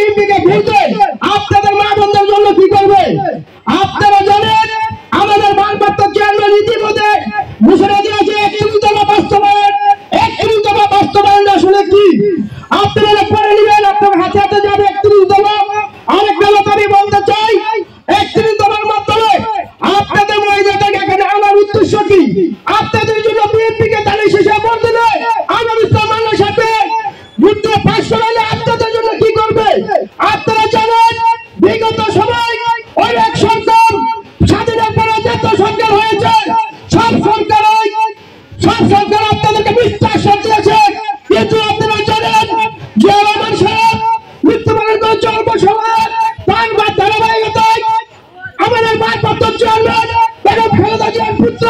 বিএনপিকে ভোট দেয় আপনাদের মা বোনদের জন্য কি করবে? আপনারা জানেন আমাদের ভারপ্রাপ্ত চেয়ারম্যান ইতিমধ্যে ঘোষণা দিয়েছে 31 দফা বাস্তবায়ন। 31 দফা বাস্তবায়ন আসলে কি আপনারা পড়ে নেবেন, আপনার হাতে হাতে যাবে 31 দফা। আরেকটা কথা আমি বলতে চাই, 31 দফার মাধ্যমে আপনাদের মহিলাদের এখানে আমার উদ্দেশ্য কি? আপনাদের জন্য বিএনপিকে দালিশ হিসেবে ভোট দিলে আমার ইসলামের সাথে যুদ্ধ পাশ করালে আপনাদের জন্য কি করবে? আপনারা জানেন বিগত সময় অনেক সরকার স্বাধীনের পরে যত সরকার হয়েছে সব সরকার আপনাদেরকে বিশ্বাস দিয়েছে, কিন্তু আপনারা জানেন যে আমার সাহেব মৃত্যুবরণ করেছে অল্প সময়, তার ধারাবাহিকতায় আমাদের ভারপ্রাপ্ত চেয়ারম্যান বেগম খালেদা জিয়ার পুত্র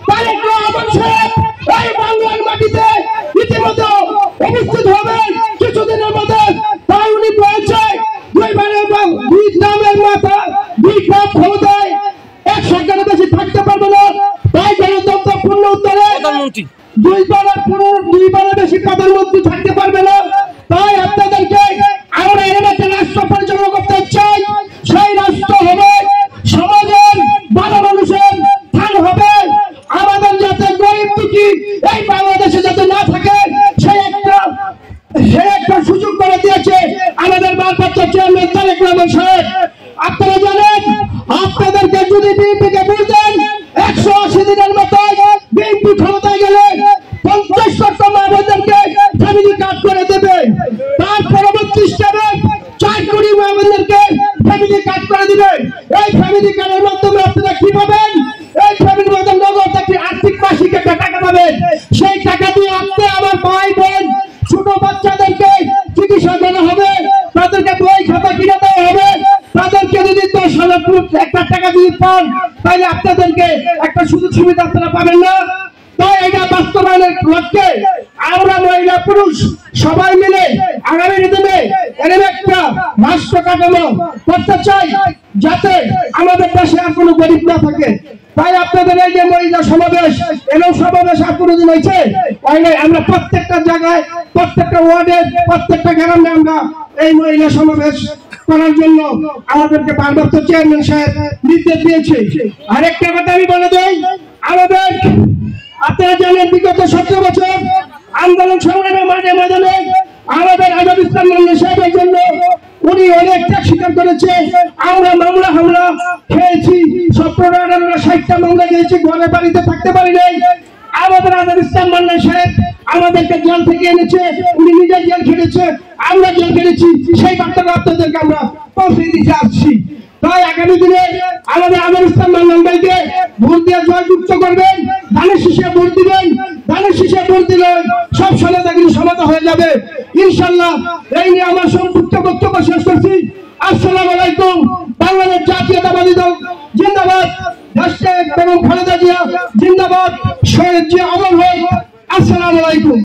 তারেক রহমান সাহেব এই বাংলার মাটিতে ইতিমধ্যে উপস্থিত হবেন কিছুদিনের মধ্যে। তাই উনি বলছে দুই নামের মাথা দুই কাপ ক্ষমতায় এক সরকারের বেশি থাকতে পারবে না। তাই গণতন্ত্র পূর্ণ উত্তরে দুইবারের বেশি প্রধানমন্ত্রী থাকতে পারবে না। তাই আপনাদেরকে আমরা এরকম একটা রাষ্ট্র পরিচালনা করতে চাই, সেই রাষ্ট্র হবে সমাজের ভালো মানুষের স্থান হবে। আমাদের যাতে গরিব দুঃখী এই বাংলাদেশে যাতে না থাকে সেই একটা সুযোগ করে দিয়েছে আমাদের ভারপ্রাপ্ত চেয়ারম্যান তারেক রহমান সাহেব। আপনারা জানেন আপনাদেরকে যদি বিএনপিকে ভোট দেন 180 দিনের মতো বিএনপি ক্ষমতায় গেলে 50 লক্ষ মা বোনদেরকে ফ্যামিলি কার্ড করে দেবে। তার পরবর্তী স্টেপে 4 কোটি মা বোনদেরকে ফ্যামিলি কার্ড করে দিবে। এই ফ্যামিলি কার্ডের মাধ্যমে আপনারা কি পাবেন? এই ফ্যামিলির মধ্যে নগদ একটি আর্থিক মাসিক একটা টাকা পাবেন। সেই টাকা দিয়ে আপনি আমার ভাই বোন ছোট বাচ্চাদেরকে চিকিৎসা করা হবে, তাদেরকে বই খাতা কিনে দেওয়া হবে। তাদেরকে যদি 10,000 একটা টাকা দিয়ে পান তাহলে আপনাদেরকে একটা সুযোগ সুবিধা আপনারা পাবেন না। তাই এটা বাস্তবায়নের লক্ষ্যে আমরা মহিলা পুরুষ সবাই মিলে আগামী দিনে এরকম একটা রাষ্ট্র কাঠামো করতে চাই যাতে আমাদের দেশে আর কোনো গরিব না থাকে। তাই আপনাদের এই যে মহিলা সমাবেশ এরকম সমাবেশ আর কোনোদিন হয়েছে? আমরা প্রত্যেকটা জায়গায় প্রত্যেকটা ওয়ার্ডে প্রত্যেকটা গ্রামে আমরা এই মহিলা সমাবেশ করার জন্য আমাদেরকে ভারপ্রাপ্ত চেয়ারম্যান সাহেব নির্দেশ দিয়েছে। আরেকটা কথা আমি বলে দেই, আমাদের আপনারা জানেন বিগত 17 বছর আন্দোলন সংগ্রামের মাঝে ময়দানে আমাদের আজাদ ইসলাম মান্না সাহেবের জন্য উনি অনেক ত্যাগ স্বীকার করেছে। আমরা মামলা হামলা খেয়েছি, 17-18-60টা মামলা খেয়েছি, ঘরে বাড়িতে থাকতে পারি নাই। আমাদের আজাদ ইসলাম মান্না সাহেব আমাদেরকে জেল থেকে এনেছে, উনি নিজের জেল খেটেছে, আমরা জেল খেটেছি। সেই বার্তাটা আপনাদেরকে আমরা পৌঁছে দিতে আসছি। তাই আগামী দিনে আমাদের আজাদ ইসলাম মান্না ভাইকে ভোট দিয়ে জয়যুক্ত করবেন, ধানের শীষে ভোট দিবেন। ধানের শীষে ভোট দিলে সব সমাধান সমাধান হয়ে যাবে ইনশাল্লাহ। এই নিয়ে আমার সংক্ষিপ্ত বক্তব্য শেষ করছি। আসসালামু আলাইকুম। বাংলাদেশ জাতীয়তাবাদী দল জিন্দাবাদ, রাষ্ট্রে বেগম খালেদা জিয়া জিন্দাবাদ, শহীদ জিয়া অমর হোক। আসসালামু আলাইকুম।